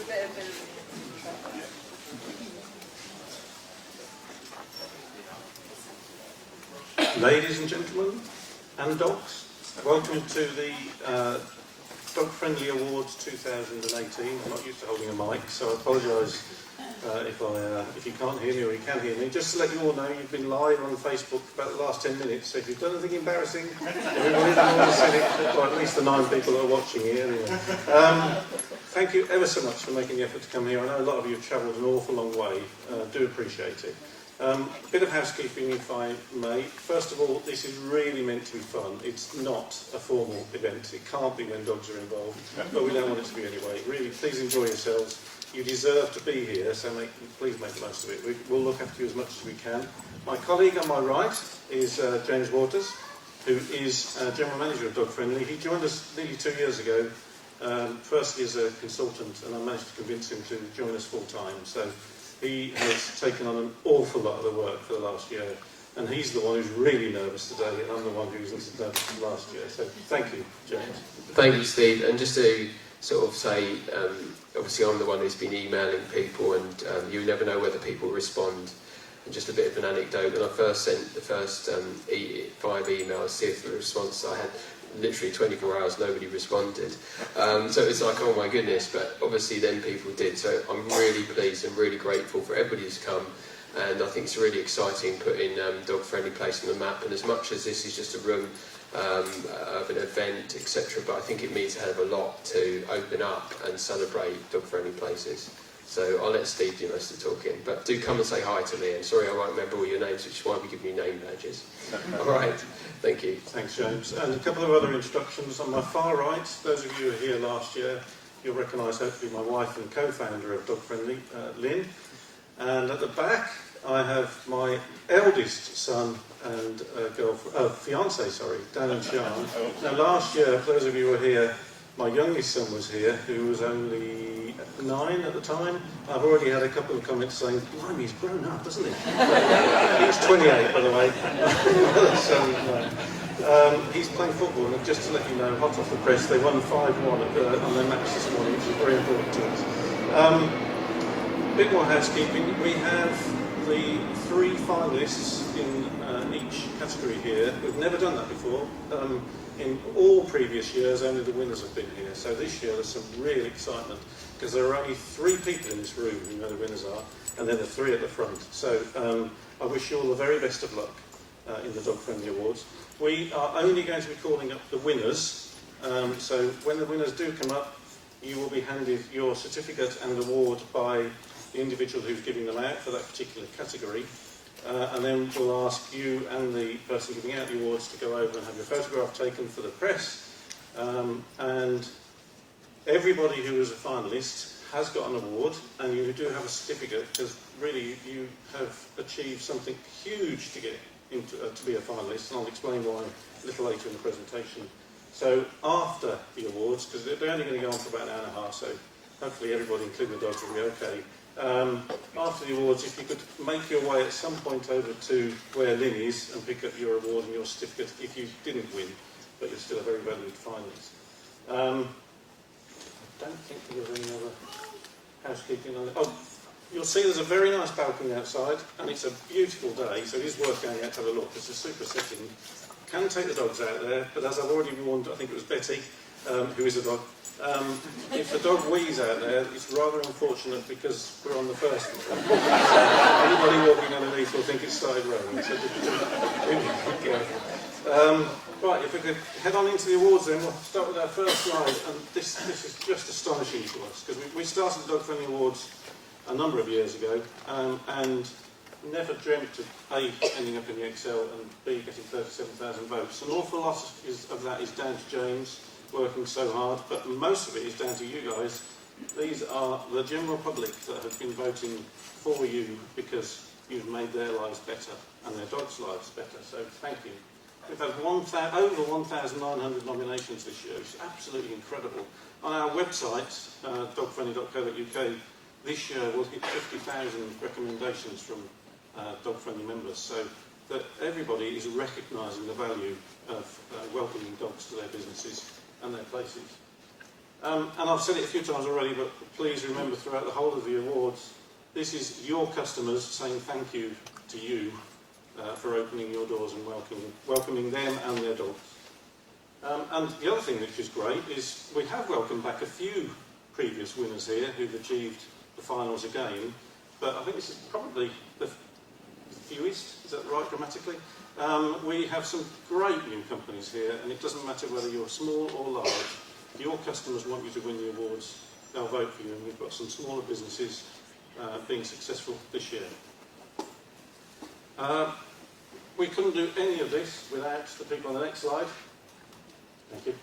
a bit of building. Ladies and gentlemen, and dogs, welcome to the DogFriendly Awards 2018. I'm not used to holding a mic, so I apologise if you can't hear me or you can hear me. Just to let you all know, you've been live on Facebook for about the last 10 minutes, so if you've done anything embarrassing, everybody's already seen it, or at least the 9 people that are watching here. Anyway. Thank you ever so much for making the effort to come here. I know a lot of you have travelled an awful long way. Do appreciate it. A bit of housekeeping, if I may. First of all, this is really meant to be fun. It's not a formal event. It can't be when dogs are involved, but we don't want it to be anyway. Really, please enjoy yourselves. You deserve to be here, so please make the most of it. We'll look after you as much as we can. My colleague on my right is James Waters, who is General Manager of DogFriendly. He joined us nearly 2 years ago, firstly as a consultant, and I managed to convince him to join us full-time. So he has taken on an awful lot of the work for the last year, and he's the one who's really nervous today, and I'm the one who wasn't nervous last year. So thank you, James. Thank you, Steve. And just to sort of say, obviously I'm the one who's been emailing people, and you never know whether people respond. And just a bit of an anecdote, when I first sent the first 5 emails, see if the response I had, literally 24 hours, nobody responded. So it's like, oh my goodness, but obviously then people did. So I'm really pleased and really grateful for everybody who's come. And I think it's really exciting putting Dog-Friendly Place on the map. And as much as this is just a room of an event, etc., but I think it means a hell of a lot to open up and celebrate dog-friendly places. So I'll let Steve do most of the talking, but do come and say hi to me. And sorry I won't remember all your names, which is why we give you name badges. All right, thank you. Thanks, James. And a couple of other introductions. On my far right, those of you who were here last year, you'll recognise hopefully my wife and co-founder of DogFriendly, Lynn. And at the back, I have my eldest son and fiancé, Dan and Sian. Now, last year, for those of you who were here, my youngest son was here, who was only 9 at the time. I've already had a couple of comments saying, blimey, he's grown up, hasn't he? He's 28, by the way. So, he's playing football, and just to let you know, hot off the press, they won 5-1 on their match this morning, which is very important to us. A bit more housekeeping. We have the 3 finalists in each category here. We've never done that before. In all previous years, only the winners have been here. So this year, there's some real excitement, because there are only 3 people in this room who know the winners are, and then the 3 at the front. So I wish you all the very best of luck in the DogFriendly Awards. We are only going to be calling up the winners. So when the winners do come up, you will be handed your certificate and award by the individual who's giving them out for that particular category. And then we'll ask you and the person giving out the awards to go over and have your photograph taken for the press. And everybody who is a finalist has got an award, and you do have a certificate, because really you have achieved something huge to get into, to be a finalist, and I'll explain why a little later in the presentation. So after the awards, because they're only going to go on for about an hour and a half, so hopefully everybody, including the dogs, will be okay. After the awards, if you could make your way at some point over to where Lynn is and pick up your award and your certificate if you didn't win, but you're still a very valued finalist. I don't think there was any other housekeeping on it. Oh, you'll see there's a very nice balcony outside, and it's a beautiful day, so it is worth going out to have a look. It's a super setting. Can take the dogs out there, but as I've already warned, I think it was Betty, who is a dog. If the dog wheezes out there, it's rather unfortunate, because we're on the first floor. Anybody walking underneath will think it's started raining, so just be careful. Right, if we could head on into the awards then, we'll start with our first slide. And this is just astonishing to us, because we started the DogFriendly Awards a number of years ago, and never dreamt of A, ending up in the Excel, and B, getting 37,000 votes. An awful lot of that is down to James, working so hard, but most of it is down to you guys. These are the general public that have been voting for you because you've made their lives better and their dogs' lives better, so thank you. We've had over 1,900 nominations this year, which is absolutely incredible. On our website, dogfriendly.co.uk, this year we'll hit 50,000 recommendations from dog-friendly members, so that everybody is recognising the value of welcoming dogs to their businesses and their places. And I've said it a few times already, but please remember throughout the whole of the awards, this is your customers saying thank you to you for opening your doors and welcoming them and their dogs. And the other thing which is great is we have welcomed back a few previous winners here who've achieved the finals again, but I think this is probably the fewest, is that right grammatically? We have some great new companies here, and it doesn't matter whether you're small or large. If your customers want you to win the awards, they'll vote for you, and we've got some smaller businesses being successful this year. We couldn't do any of this without the people on the next slide. Thank you.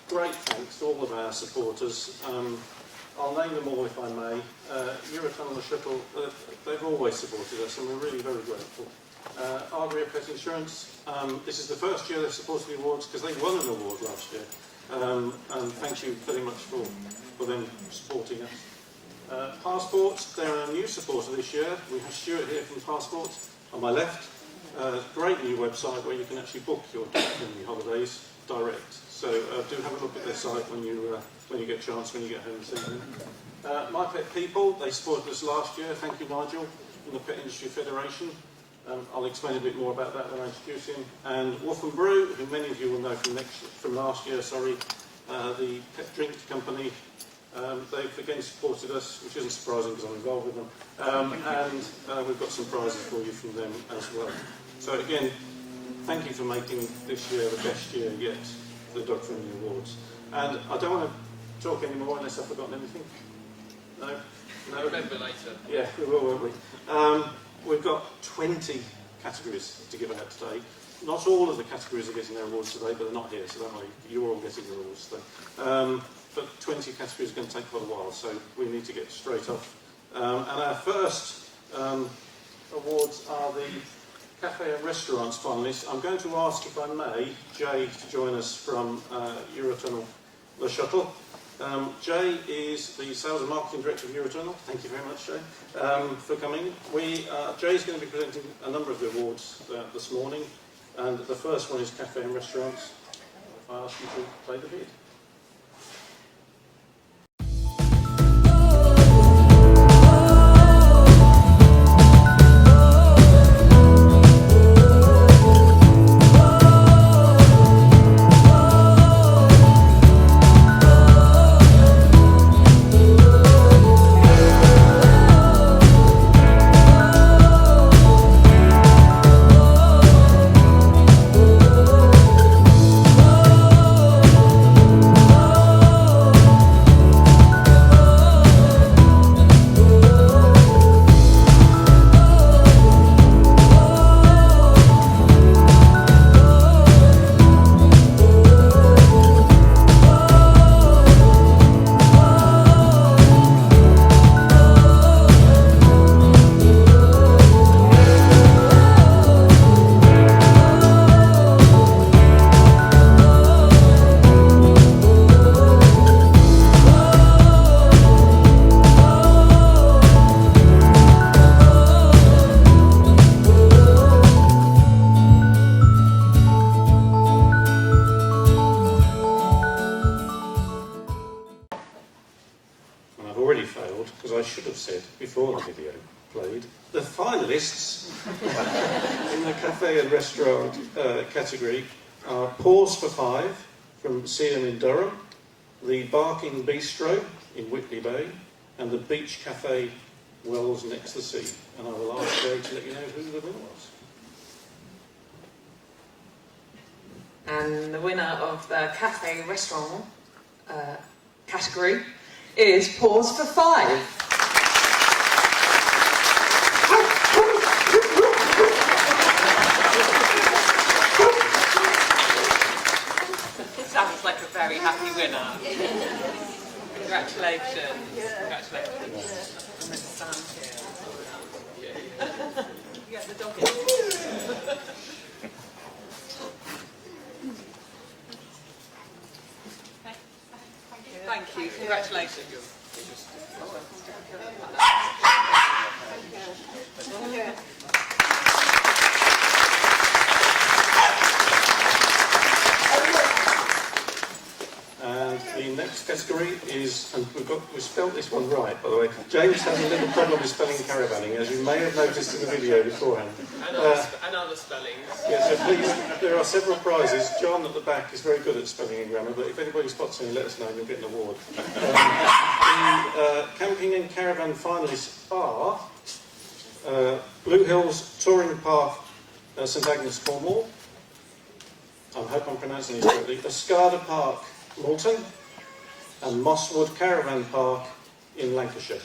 Great thanks to all of our supporters. I'll name them all if I may. Eurotunnel, the Shuttle, they've always supported us, and we're really very grateful. Ardria Pet Insurance, this is the first year they've supported the awards because they won an award last year. And thank you very much for them supporting us. Passports, they're a new supporter this year. We have Stuart here from Passports on my left. Great new website where you can actually book your DogFriendly holidays direct. So do have a look at their site when you get a chance, when you get home this evening. My Pet People, they supported us last year. Thank you, Nigel, from the Pet Industry Federation. I'll explain a bit more about that when I introduce him. And Wolf and Brew, who many of you will know from last year, the pet drink company. They've again supported us, which isn't surprising because I'm involved with them. And we've got some prizes for you from them as well. So again, thank you for making this year the best year yet for the DogFriendly Awards. And I don't want to talk anymore unless I've forgotten anything. No? No? Remember later. Yeah, we will, won't we? We've got 20 categories to give out today. Not all of the categories are getting their awards today, but they're not here, so don't worry, you're all getting your awards today. But 20 categories are going to take quite a while, so we need to get straight off. And our first awards are the Cafe and Restaurants finalists. I'm going to ask, if I may, Jay to join us from Eurotunnel, the Shuttle. Jay is the Sales and Marketing Director of Eurotunnel. Thank you very much, Jay, for coming. Jay's going to be presenting a number of the awards this morning, and the first one is Cafe and Restaurants. If I ask you to play the vid. Before the video played, the finalists in the Cafe and Restaurant category are Pause for Five from Seaham in Durham, the Barking Bistro in Whitley Bay, and the Beach Cafe Wells Next to the Sea. And I will ask Jay to let you know who the winner was. And the winner of the Cafe and Restaurant category is Pause for Five. Sounds like a very happy winner. Congratulations. Congratulations. I'm going to stand here. Get the dog in. Thank you. Congratulations. The next category is, and we spelled this one right, by the way. James has a little problem with spelling caravanning, as you may have noticed in the video beforehand. And other spellings. Yeah, so please, there are several prizes. John at the back is very good at spelling and grammar, but if anybody spots him, let us know and you'll get an award. The camping and caravan finalists are Blue Hills Touring Park, St Agnes, Cornwall. I hope I'm pronouncing this correctly. Escada Park, Malton, and Mosswood Caravan Park in Lancashire.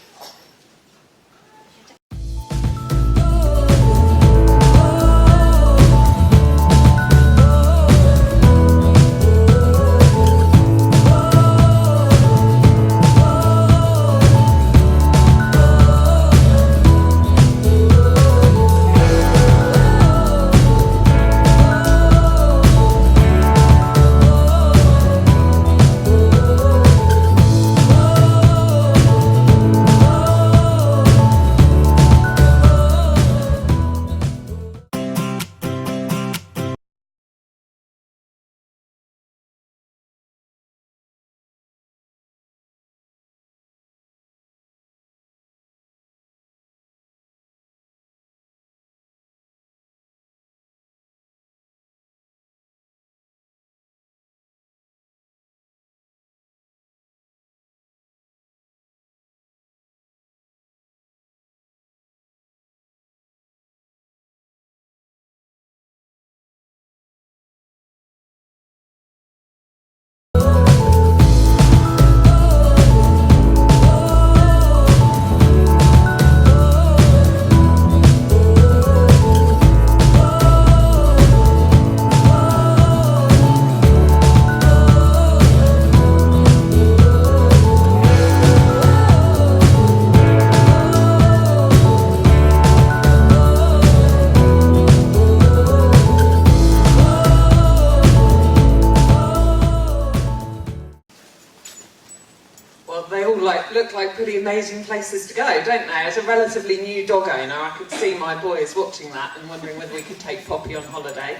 Look like pretty amazing places to go, don't they? As a relatively new dog owner, I could see my boys watching that and wondering whether we could take Poppy on holiday.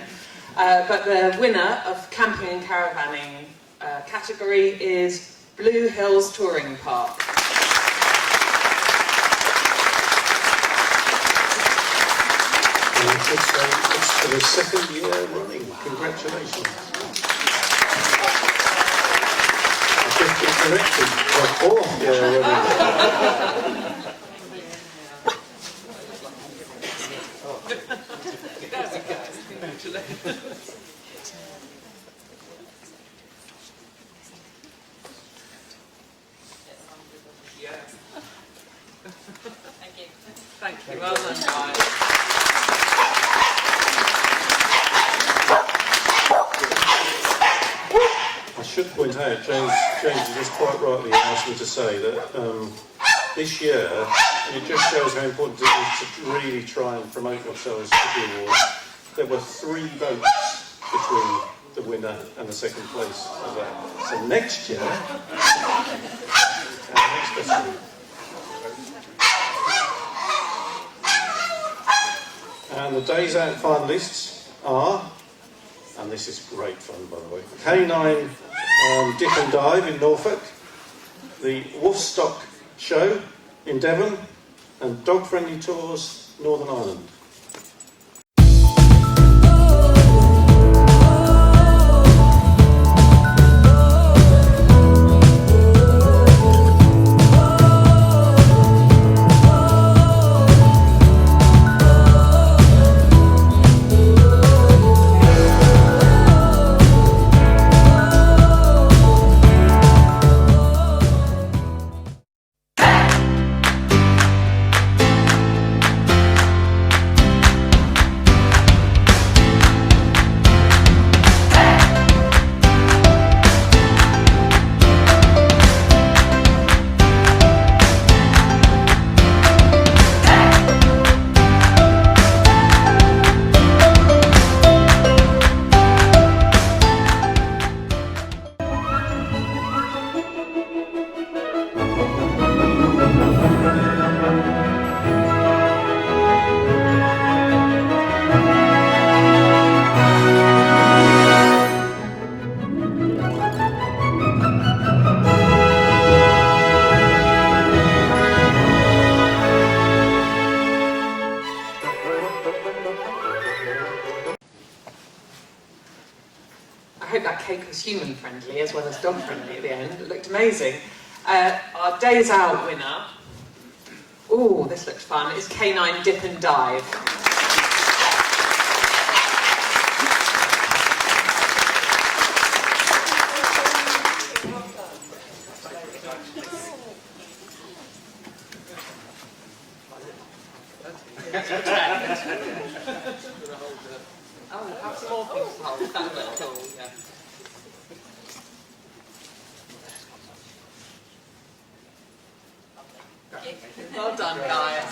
But the winner of camping and caravanning category is Blue Hills Touring Park. And I should say it's for the second year running. Congratulations. Corrected for fourth year running. Thank you. Well done, guys. I should point out, James just quite rightly asked me to say that this year, and it just shows how important it is to really try and promote yourselves to the awards. There were 3 votes between the winner and the second place of that. So next year, next question. And the Days Out finalists are, and this is great fun by the way, K9 Dip and Dive in Norfolk, the Wolfstock Show in Devon, and DogFriendly Tours Northern Ireland. DogFriendly at the end. It looked amazing. Our Days Out winner, ooh, this looks fun, is Canine Dip and Dive. Oh, have some more things to hold. That would look cool, yeah. Well done, guys.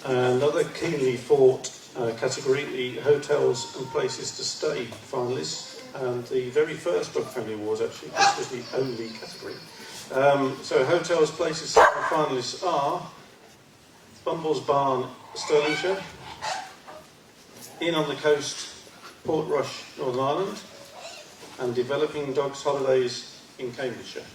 Another keenly fought category, the hotels and places to stay finalists, and the very first DogFriendly Awards actually, this was the only category. So hotels, places and finalists are Bumble's Barn, Stirlingshire, Inn on the Coast, Portrush, Northern Ireland, and Developing Dogs Holidays in Cambridgeshire.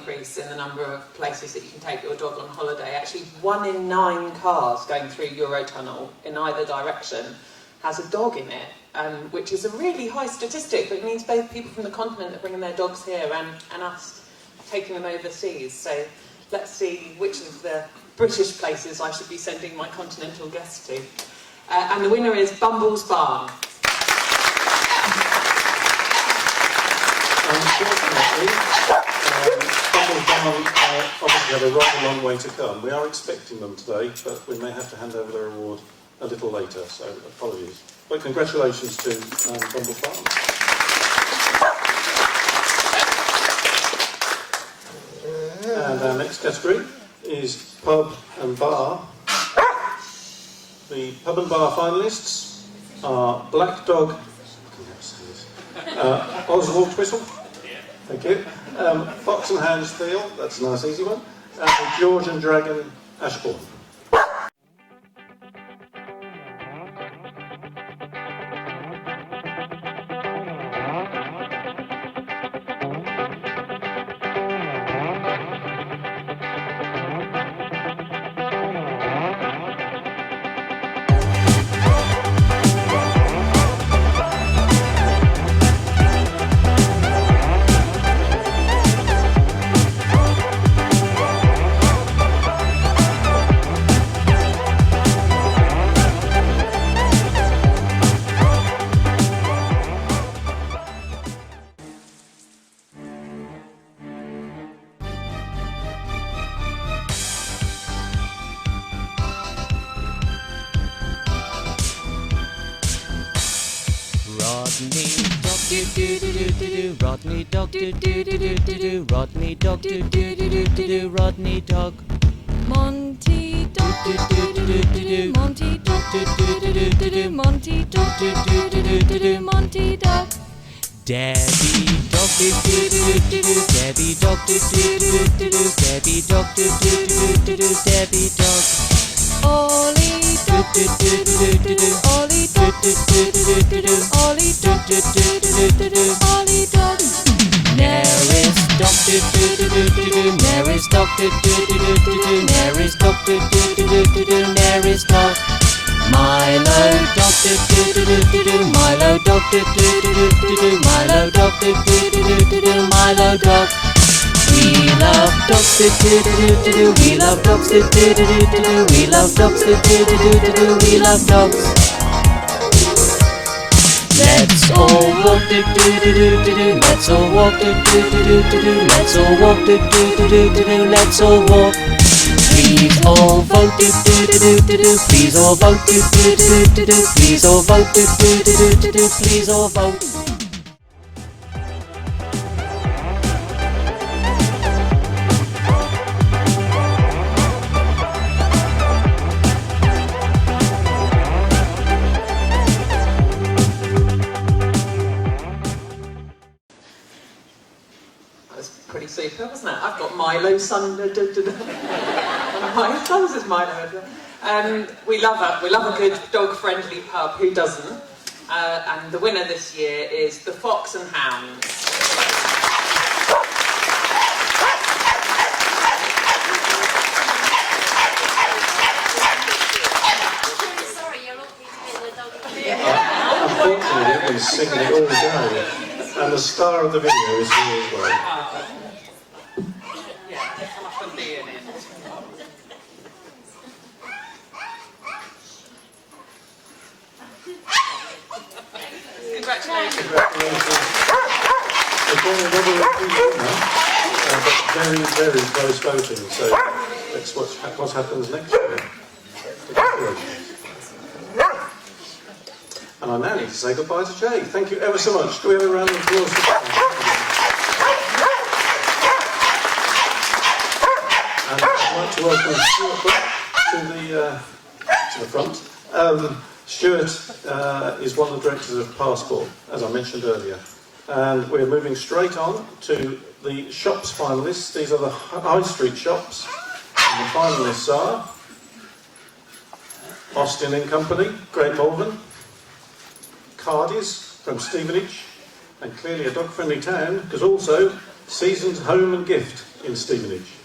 increase in the number of places that you can take your dog on holiday. Actually, 1 in 9 cars going through Eurotunnel in either direction has a dog in it, which is a really high statistic, but it means both people from the continent are bringing their dogs here and us taking them overseas. So let's see which of the British places I should be sending my continental guests to. And the winner is Bumble's Barn. Unfortunately, Bumble's Barn obviously have a rather long way to come. We are expecting them today, but we may have to hand over their award a little later, so apologies. But congratulations to Bumble's Barn. And our next category is Pub and Bar. The Pub and Bar finalists are Black Dog, Oswald Twistle, thank you, Fox and Hounds Feel, that's a nice easy one, and George and Dragon Ashbourne. Rodney dog do do do do do do. Rodney dog do do do do do do. Rodney dog. Monty Dog, Monty Dog, Monty Dog, Monty Dog. Debbie Dog, Debbie Dog, Debbie Dog, Debbie Dog. Ollie Dog, Ollie Dog, Ollie Dog, Ollie Dog. Mary's Dog, Mary's Dog, Mary's Dog, Mary's Dog. Milo Dog, Milo Dog, Milo Dog, Milo Dog. We love dogs, we love dogs, we love dogs, we love dogs. Let's all walk, let's all walk, let's all walk, let's all walk. Please all vote, please all vote, please all vote, please all vote. Pretty super, wasn't it? I've got Milo son. One of my sons is Milo. We love a good dog-friendly pub. Who doesn't? And the winner this year is the Fox and Hounds. Sorry, you're not getting the dog. Unfortunately, they've been singing it all day. And the star of the video is here as well. Congratulations. We've got another repeat winner, but very, very close voting, so let's watch what happens next year. And I now need to say goodbye to Jay. Thank you ever so much. Do we have a round of applause for that? And I'd like to welcome Stuart back to the front. Stuart is one of the directors of Passport, as I mentioned earlier. And we're moving straight on to the shops finalists. These are the high street shops. And the finalists are Austin and Company, Great Malvern, Cardi's from Stevenage, and clearly a dog-friendly town, because also Seasons Home and Gift in Stevenage.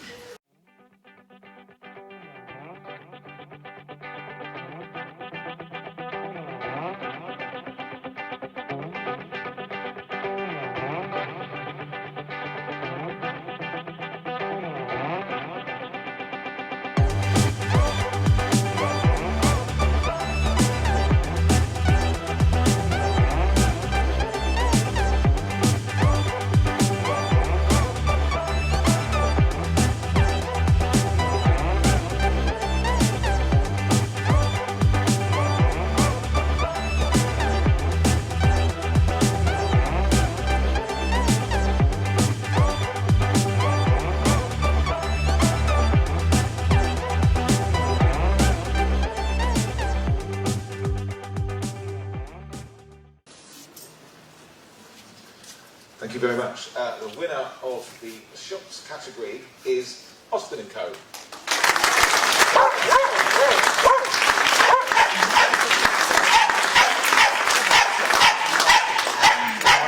Thank you very much. The winner of the shops category is Austin & Co.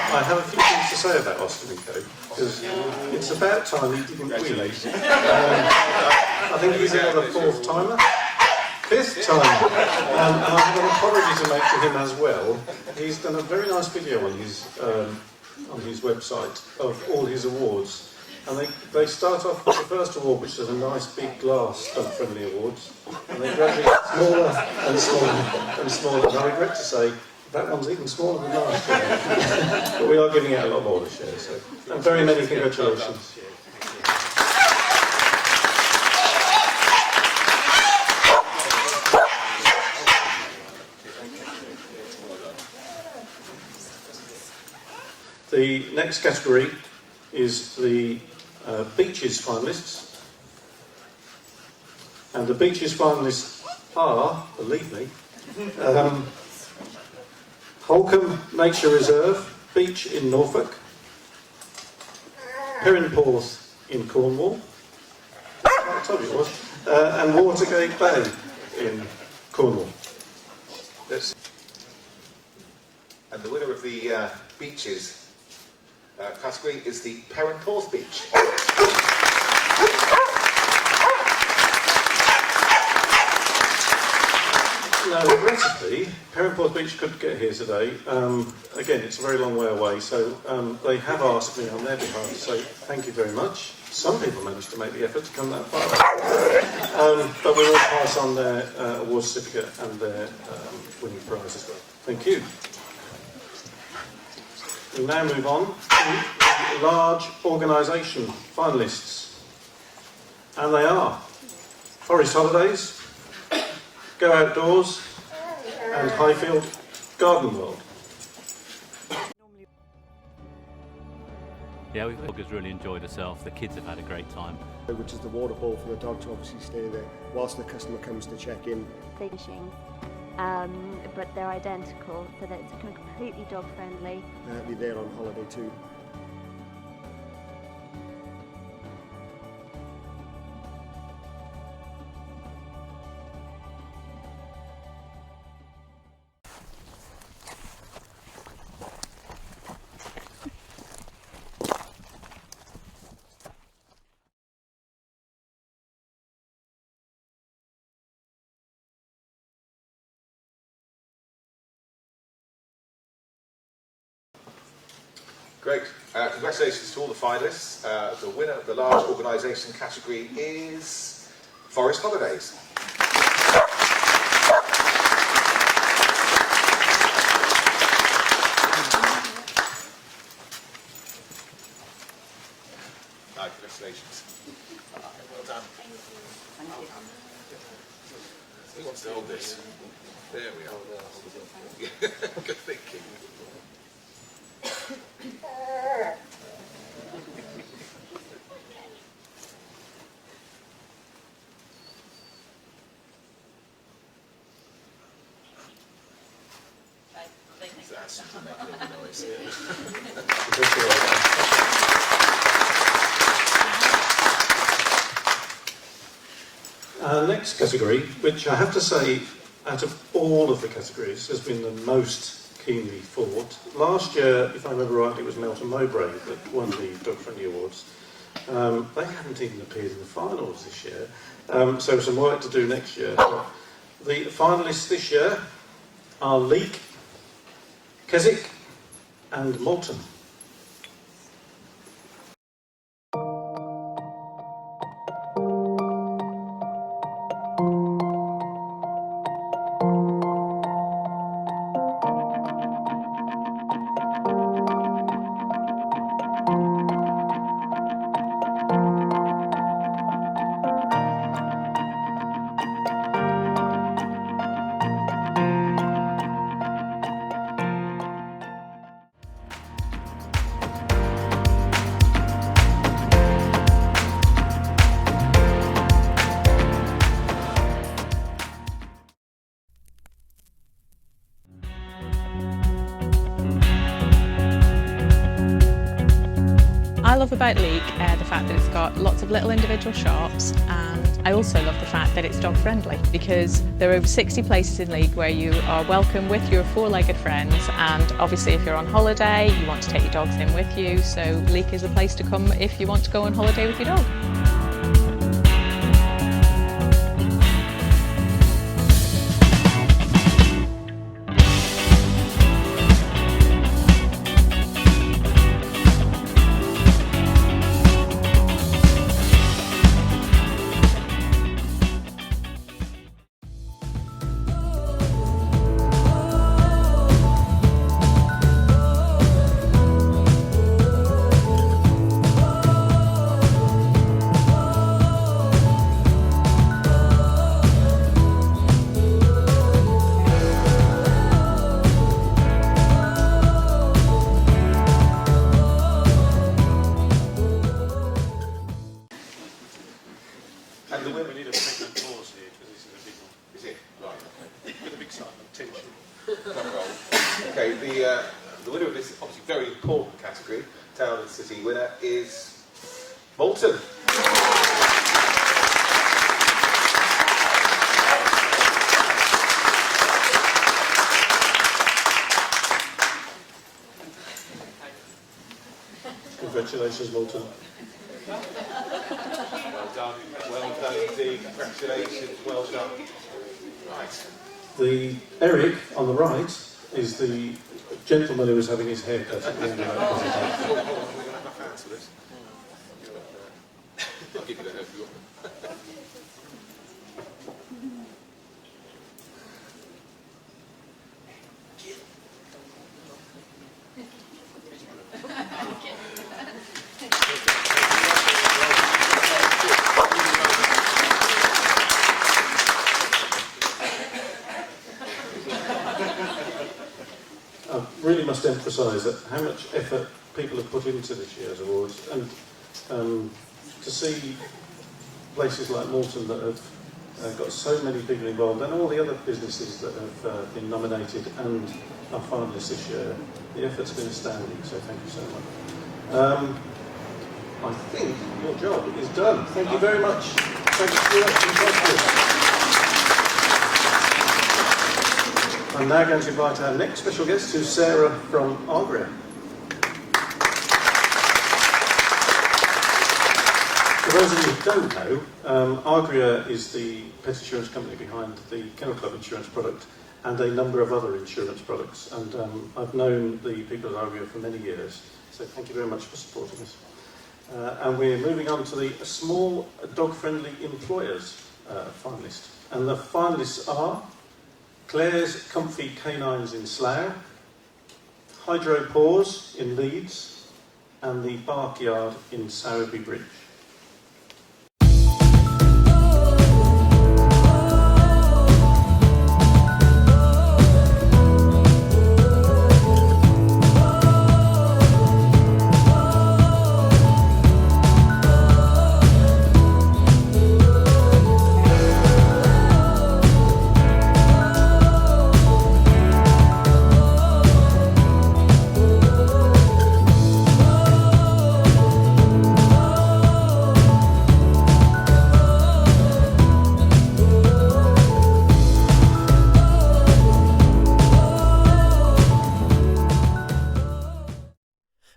I have a few things to say about Austin & Co. because it's about time he didn't win. I think he's another fourth timer. Fifth time. And I have an apology to make to him as well. He's done a very nice video on his website of all his awards. And they start off with the first award, which is a nice big glass Dog-Friendly Awards. And they gradually get smaller and smaller and smaller. And I regret to say, that one's even smaller than last year. But we are giving out a lot more this year. So. And very many congratulations. The next category is the beaches finalists. And the beaches finalists are, believe me, Holcombe Nature Reserve, Beach in Norfolk, Perranporth in Cornwall, I told you it was, and Watergate Bay in Cornwall. And the winner of the beaches category is the Perranporth Beach. Now, regrettably, Perranporth Beach couldn't get here today. Again, it's a very long way away, so they have asked me on their behalf to say thank you very much. Some people managed to make the effort to come that far. But we will pass on their award certificate and their winning prize as well. Thank you. We now move on to the large organisation finalists. And they are Forest Holidays, Go Outdoors, and Highfield Garden World. Yeah, the dog has really enjoyed herself. The kids have had a great time. Which is the waterfall for the dog to obviously stay there whilst the customer comes to check in. Finishings, but they're identical, so that it's completely dog friendly. Be there on holiday too. Great. Congratulations to all the finalists. The winner of the large organisation category is Forest Holidays. Congratulations. Well done. Thank you. Who wants to hold this? There we are. Good thinking. That's making a noise. Next category, which I have to say, out of all of the categories, has been the most keenly fought. Last year, if I remember rightly, it was Melton Mowbray that won the DogFriendly Awards. They haven't even appeared in the finals this year, so some work to do next year. The finalists this year are Leek, Keswick and Malton. I love about Leek the fact that it's got lots of little individual shops, and I also love the fact that it's dog friendly, because there are over 60 places in Leek where you are welcome with your four-legged friends, and obviously if you're on holiday you want to take your dogs in with you, so Leek is a place to come if you want to go on holiday with your dog. Bit of excitement, tension. Okay, the winner of this obviously very important category, Town and City winner, is Moulton. Congratulations, Moulton. Well done indeed, congratulations, well done. Right. Eric on the right is the gentleman who was having his hair cut at the end of that presentation. We're going to have enough hands for this. I'll give you that if you want. I really must emphasise that how much effort people have put into this year's awards, and to see places like Moulton that have got so many people involved, and all the other businesses that have been nominated and are finalists this year, the effort's been astounding, so thank you so much. I think your job is done. Thank you very much. Thank you for I'm now going to invite our next special guest, who's Sarah from Agria. For those of you who don't know, Agria is the pet insurance company behind the Kennel Club insurance product and a number of other insurance products. And I've known the people at Agria for many years, so thank you very much for supporting us. And we're moving on to the Small Dog-Friendly Employers finalist. And the finalists are Claire's Comfy Canines in Slough, Hydro Paws in Leeds, and the Barkyard in Sowerby Bridge.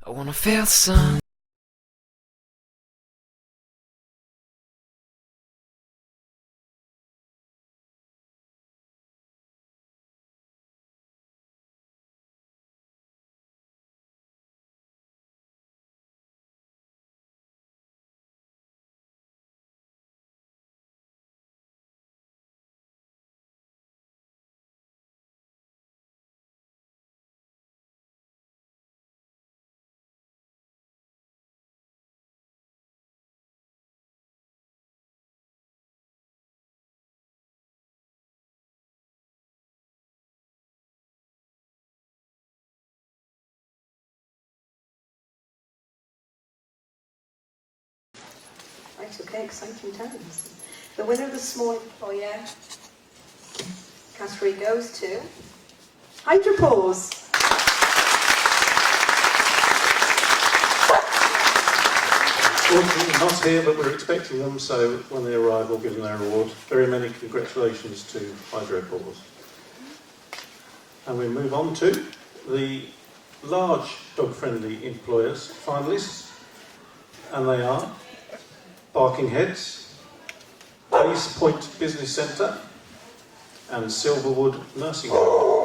I wanna feel the sun. Right, okay, exciting times. The winner of the Small Employer category goes to Hydro Paws. Unfortunately not here, but we're expecting them, so when they arrive we'll give them their award. Very many congratulations to Hydro Paws. And we move on to the Large Dog-Friendly Employers finalists, and they are Barking Heads, Base Point Business Centre, and Silverwood Nursing Home.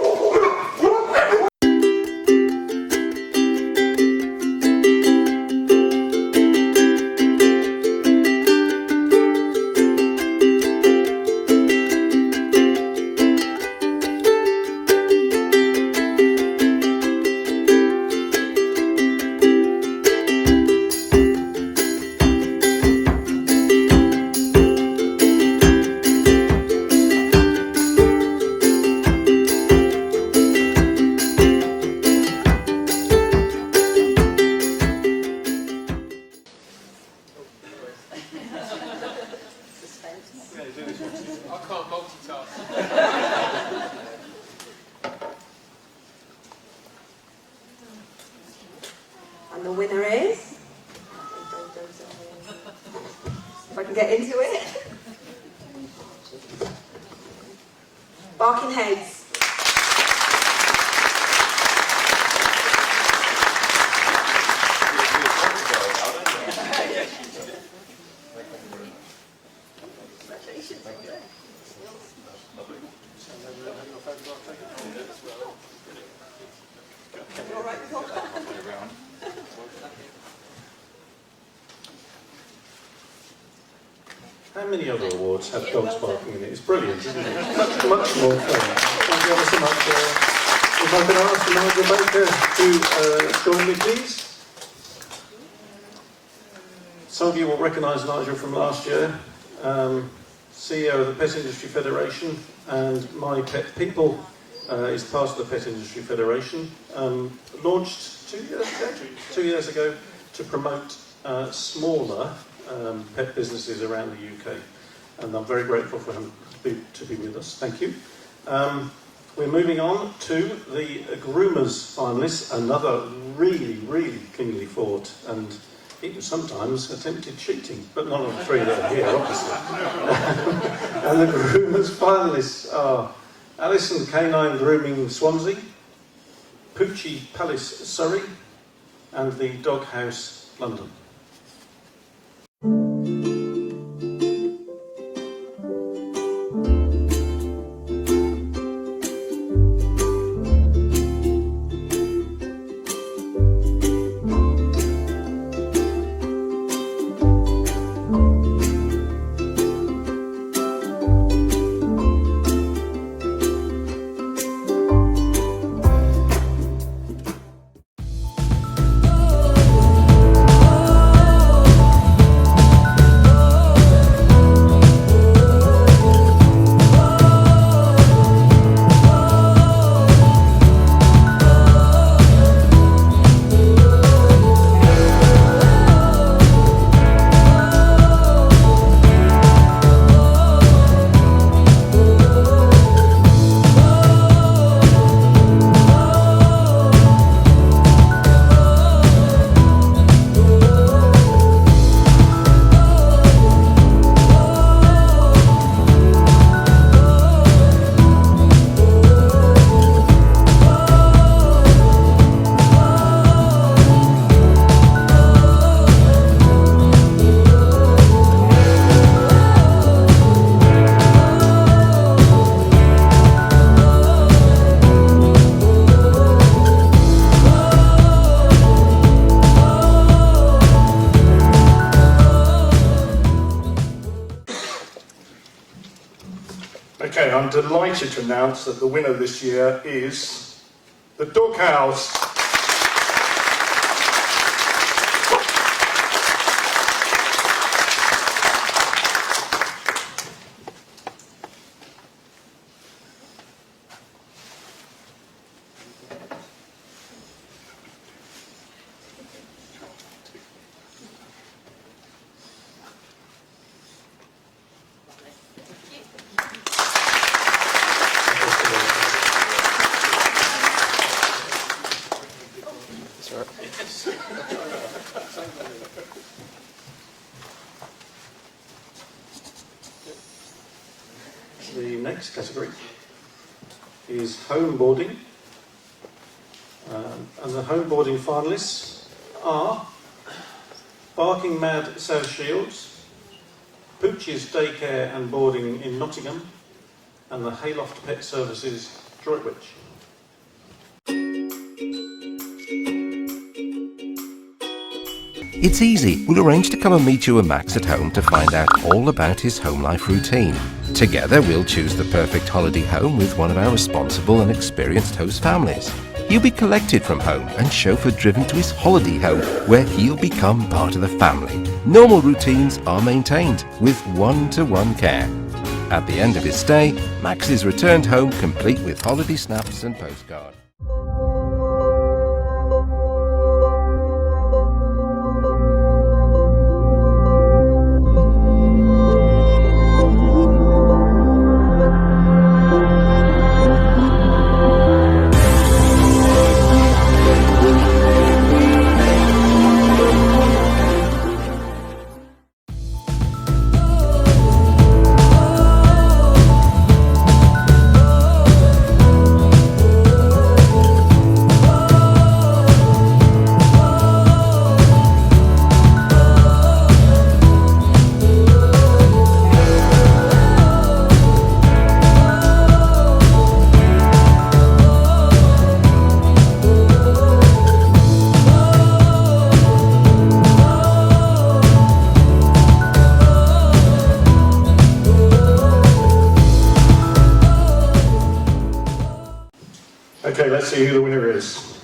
and get into it. Barking Heads. How many other awards have dogs barking in it? It's brilliant, isn't it? Much more fun. Thank you ever so much. If I could ask Nigel Baker to join me, please. Some of you will recognise Nigel from last year, CEO of the Pet Industry Federation, and My Pet People is part of the Pet Industry Federation. Launched 2 years ago to promote smaller pet businesses around the UK, and I'm very grateful for him to be with us. Thank you. We're moving on to the Groomers finalists, another really keenly fought and even sometimes attempted cheating, but none of the three that are here, obviously. And the Groomers finalists are Alison Canine Grooming Swansea, Poochie Palace Surrey, and the Dog House London. Okay, I'm delighted to announce that the winner this year is the Dog House. The next category is homeboarding, and the homeboarding finalists are Barking Mad South Shields, Poochie's Daycare and Boarding in Nottingham, and the Hayloft Pet Services Droitwich. It's easy. We'll arrange to come and meet you and Max at home to find out all about his home life routine. Together we'll choose the perfect holiday home with one of our responsible and experienced host families. He'll be collected from home and chauffeur driven to his holiday home, where he'll become part of the family. Normal routines are maintained with one-to-one care. At the end of his stay, Max is returned home complete with holiday snaps and postcards. Okay, let's see who the winner is.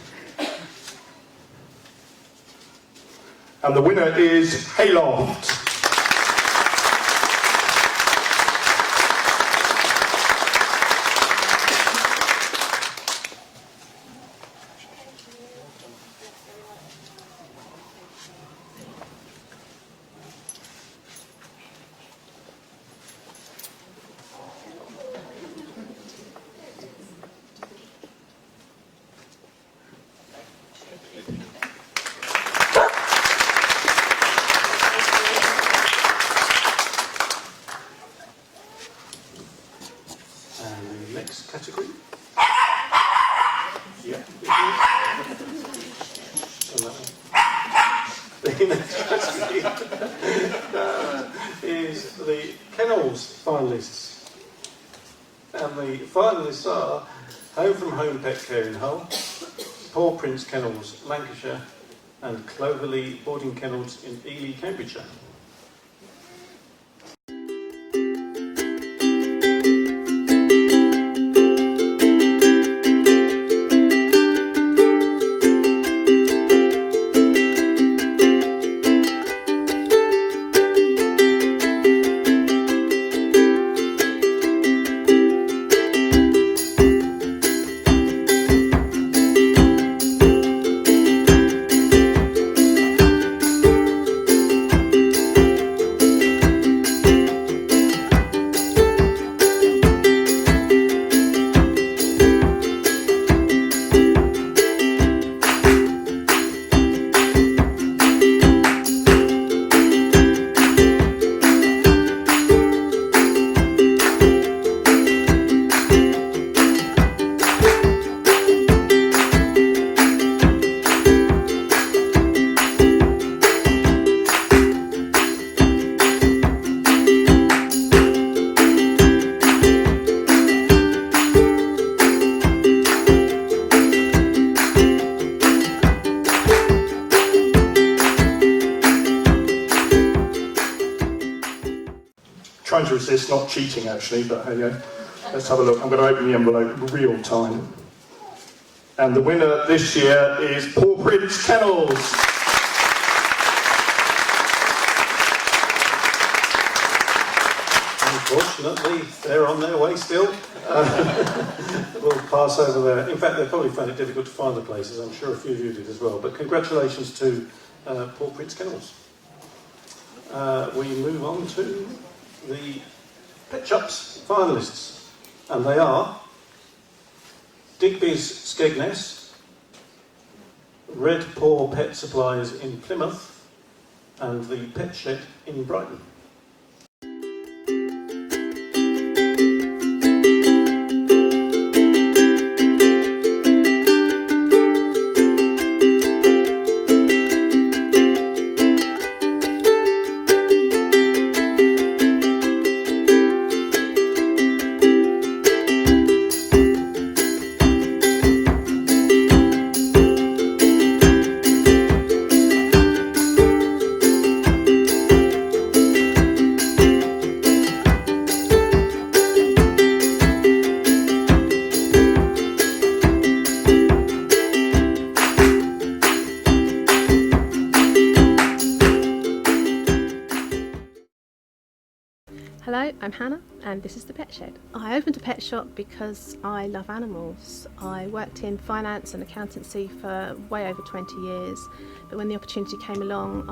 And the winner is Hayloft. Next category. Yeah. The next category is the Kennels finalists. And the finalists are Home from Home Pet Care in Hull, Paw Prince Kennels, Lancashire, and Cloverley Boarding Kennels in Ely, Cambridgeshire. Trying to resist not cheating actually, but hey, yeah. Let's have a look. I'm going to open the envelope real time. And the winner this year is Paw Prince Kennels. Unfortunately, they're on their way still. We'll pass over there. In fact, they probably found it difficult to find the places. I'm sure a few of you did as well. But congratulations to Paw Prince Kennels. We move on to the Pet Shops finalists. And they are Digby's Skegness, Red Paw Pet Supplies in Plymouth, and the Pet Shed in Brighton. Hello, I'm Hannah and this is the Pet Shed. I opened a pet shop because I love animals. I worked in finance and accountancy for way over 20 years, but when the opportunity came along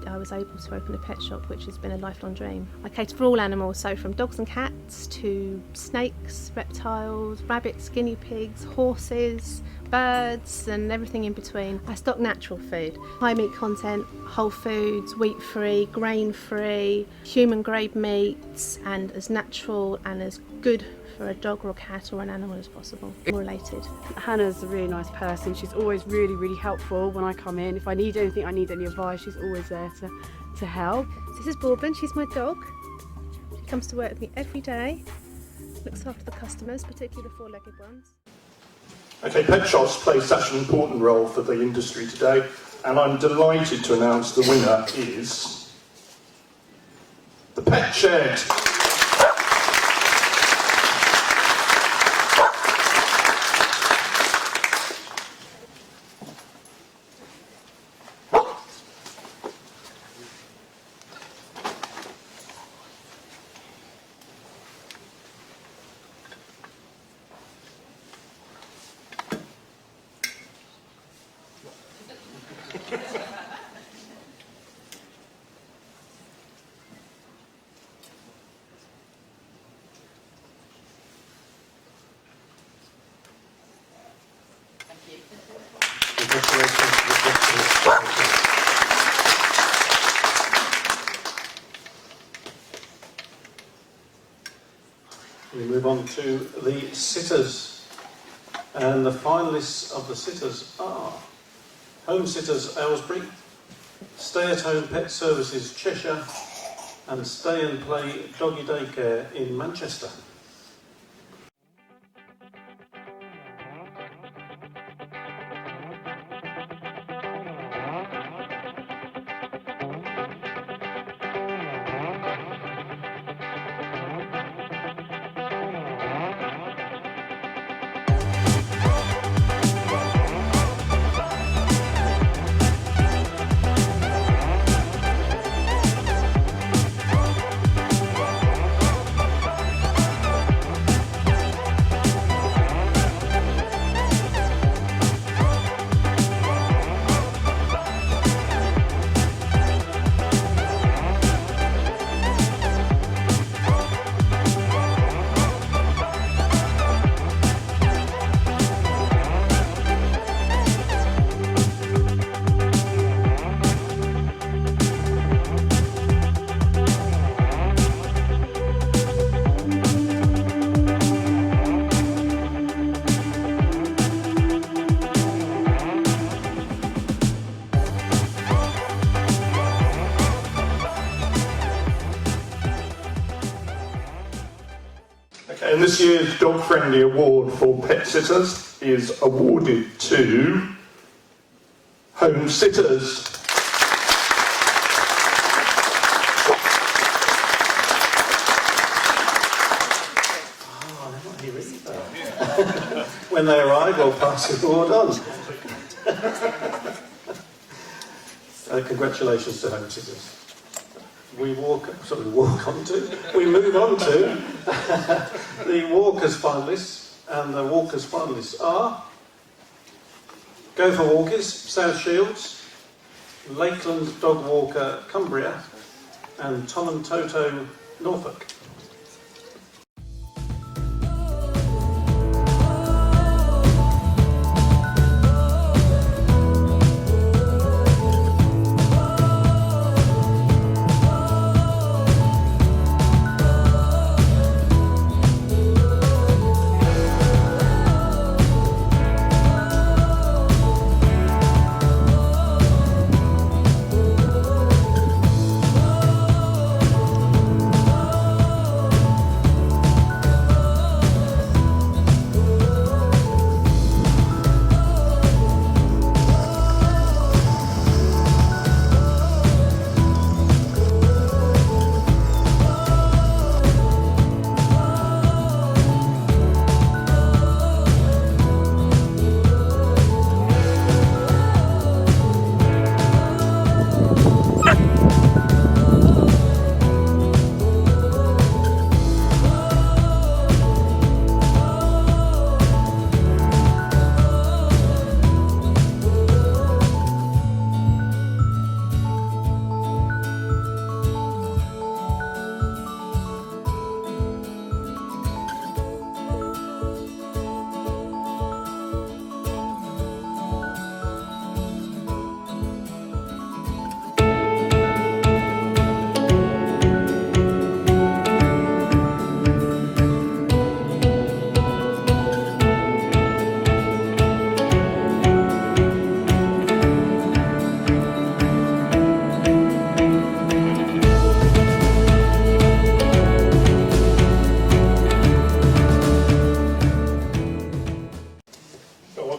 I was able to open a pet shop, which has been a lifelong dream. I cater for all animals, so from dogs and cats to snakes, reptiles, rabbits, guinea pigs, horses, birds and everything in between. I stock natural food, high meat content, whole foods, wheat free, grain free, human grade meats, and as natural and as good for a dog or a cat or an animal as possible, all related. Hannah's a really nice person. She's always really helpful when I come in. If I need anything, I need any advice, she's always there to help. This is Bourbon, she's my dog. She comes to work with me every day, looks after the customers, particularly the four-legged ones. Okay, pet shops play such an important role for the industry today, and I'm delighted to announce the winner is the Pet Shed. on to the sitters. And the finalists of the sitters are Home Sitters Aylesbury, Stay at Home Pet Services Cheshire, and Stay and Play Doggy Daycare in Manchester. And this year's DogFriendly Award for Pet Sitters is awarded to Home Sitters. When they arrive, we'll pass the award on. Congratulations to Home Sitters. We move on to the Walkers finalists, and the Walkers finalists are Go for Walkers, South Shields, Lakeland Dog Walker, Cumbria, and Tom and Toto, Norfolk.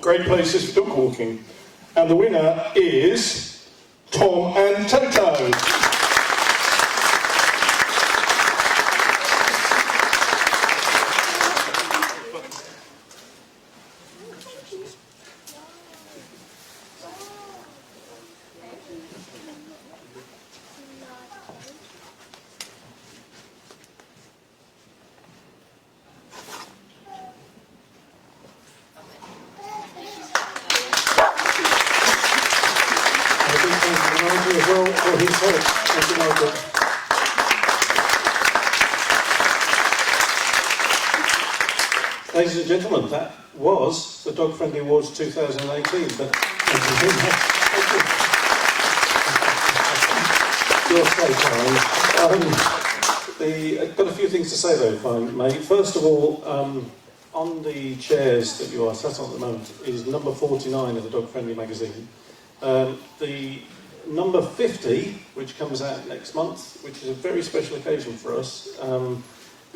Great places for dog walking. And the winner is Tom and Toto. As well for his help. Thank you, Michael. Ladies and gentlemen, that was the DogFriendly Awards 2018. But you're so kind. I've got a few things to say though, if I may. First of all, on the chairs that you are sat on at the moment is number 49 of the Dog Friendly magazine. The number 50, which comes out next month, which is a very special occasion for us. You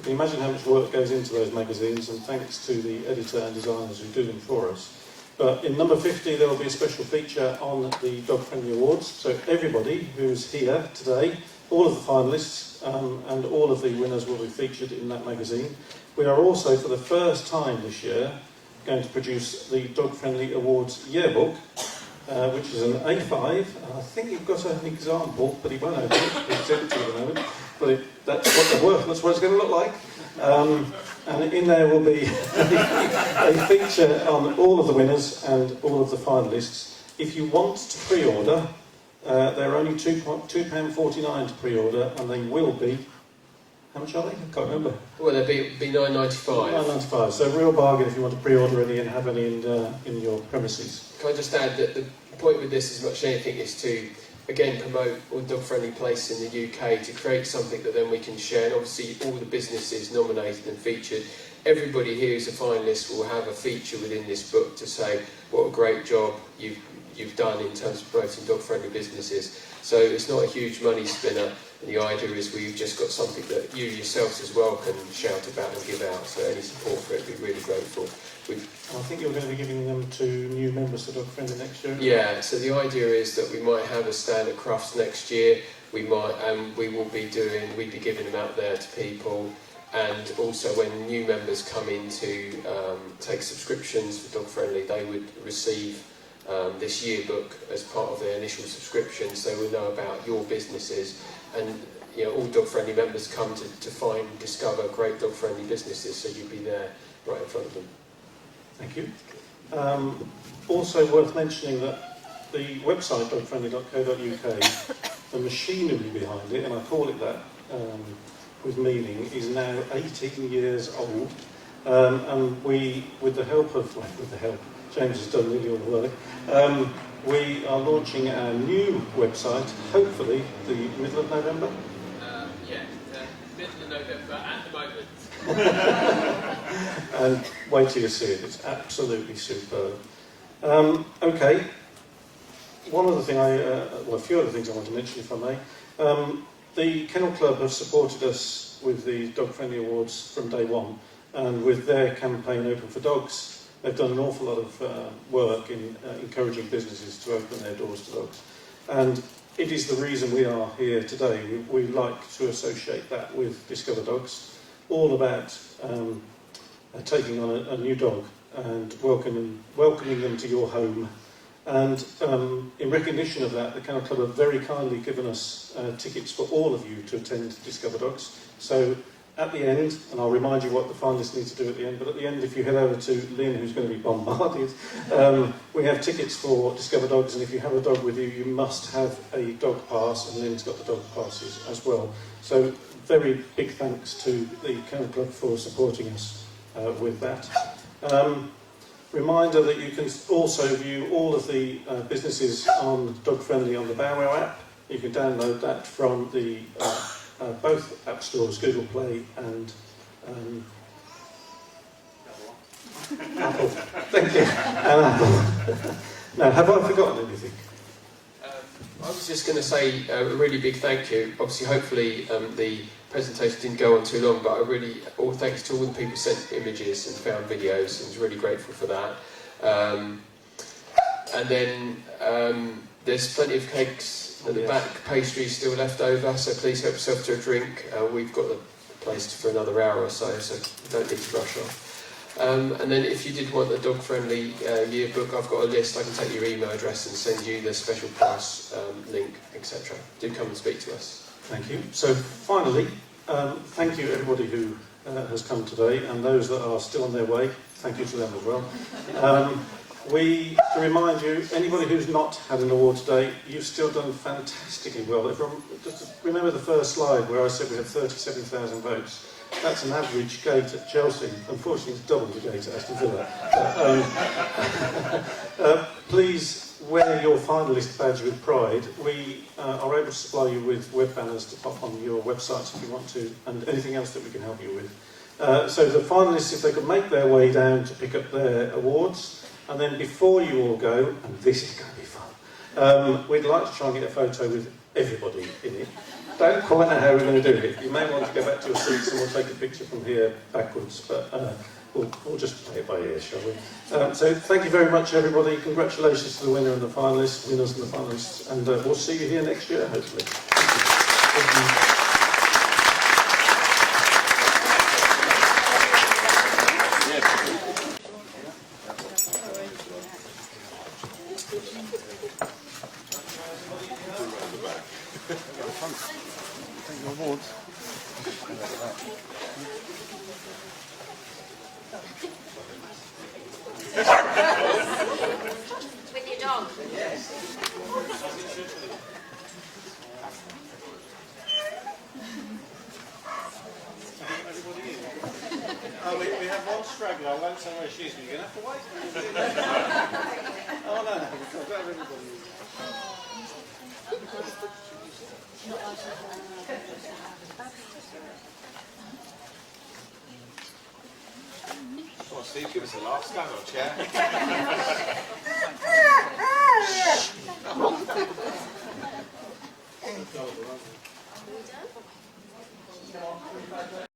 can imagine how much work goes into those magazines, and thanks to the editor and designers who do them for us. But in number 50 there will be a special feature on the Dog Friendly Awards, so everybody who's here today, all of the finalists and all of the winners will be featured in that magazine. We are also, for the first time this year, going to produce the Dog Friendly Awards yearbook, which is an A5. I think you've got an example, but he won't open it. It's empty at the moment. But that's what they're worth. That's what it's going to look like. And in there will be a feature on all of the winners and all of the finalists. If you want to pre-order, they're only £2.49 to pre-order, and they will be. How much are they? I can't remember. Well, they'll be £9.95. £9.95. So a real bargain if you want to pre-order any and have any in your premises. Can I just add that the point with this, as much as anything, is to again promote all dog-friendly places in the UK, to create something that then we can share. And obviously, all the businesses nominated and featured, everybody here who's a finalist will have a feature within this book to say what a great job you've done in terms of promoting dog-friendly businesses. So it's not a huge money spinner, and the idea is we've just got something that you yourselves as well can shout about and give out, so any support for it would be really grateful. I think you're going to be giving them to new members of Dog Friendly next year? Yeah, so the idea is that we might have a stand at Crufts next year, we will be giving them out there to people, and also when new members come in to take subscriptions for Dog Friendly, they would receive this yearbook as part of their initial subscription, so we know about your businesses, and all Dog Friendly members come to find and discover great Dog Friendly businesses, so you'll be there right in front of them. Thank you. Also worth mentioning that the website dogfriendly.co.uk, the machinery behind it, and I call it that with meaning, is now 18 years old, and we, with the help, James has done nearly all the work, we are launching our new website, hopefully the middle of November. Middle of November at the moment. And wait till you see it, it's absolutely superb. Okay, one other thing a few other things I want to mention, if I may. The Kennel Club have supported us with the Dog Friendly Awards from day one, and with their campaign Open for Dogs, they've done an awful lot of work in encouraging businesses to open their doors to dogs. And it is the reason we are here today. We like to associate that with Discover Dogs, all about taking on a new dog and welcoming them to your home. And in recognition of that, the Kennel Club have very kindly given us tickets for all of you to attend Discover Dogs. So at the end, and I'll remind you what the finalists need to do at the end, but at the end, if you head over to Lynn, who's going to be bombarded, we have tickets for Discover Dogs, and if you have a dog with you, you must have a dog pass, and Lynn's got the dog passes as well. So very big thanks to the Kennel Club for supporting us with that. Reminder that you can also view all of the businesses on Dog Friendly on the BowWow app. You can download that from the both app stores, Google Play and Apple. Thank you. And Apple. Now, have I forgotten anything? I was just going to say a really big thank you. Obviously, hopefully the presentation didn't go on too long, but all thanks to all the people who sent images and found videos. I was really grateful for that. And then there's plenty of cakes at the back, pastry still left over, so please help yourself to a drink. We've got the place for another hour or so you don't need to rush off. And then if you did want the Dog Friendly yearbook, I've got a list. I can take your email address and send you the special price link, etc. Do come and speak to us. Thank you. So finally, thank you everybody who has come today, and those that are still on their way, thank you to them as well. To remind you, anybody who's not had an award today, you've still done fantastically well. Just remember the first slide where I said we had 37,000 votes. That's an average gate at Chelsea. Unfortunately, it's double the gate at Aston Villa. Please wear your finalist badge with pride, we are able to supply you with web banners to pop on your websites if you want to, and anything else that we can help you with. So the finalists, if they could make their way down to pick up their awards, and then before you all go, and this is going to be fun, we'd like to try and get a photo with everybody in it. Don't quite know how we're going to do it. You may want to go back to your seats and we'll take a picture from here backwards, but we'll just play it by ear, shall we? So thank you very much, everybody. Congratulations to the winner and the finalists, winners and the finalists, and we'll see you here next year, hopefully. Thank you. With your dog. Oh, we have one straggler. I won't say where she is, but you're going to have to wait. Oh, no, we've got everybody. Come on, Steve, give us a laugh. Stand on, chair. Are we done?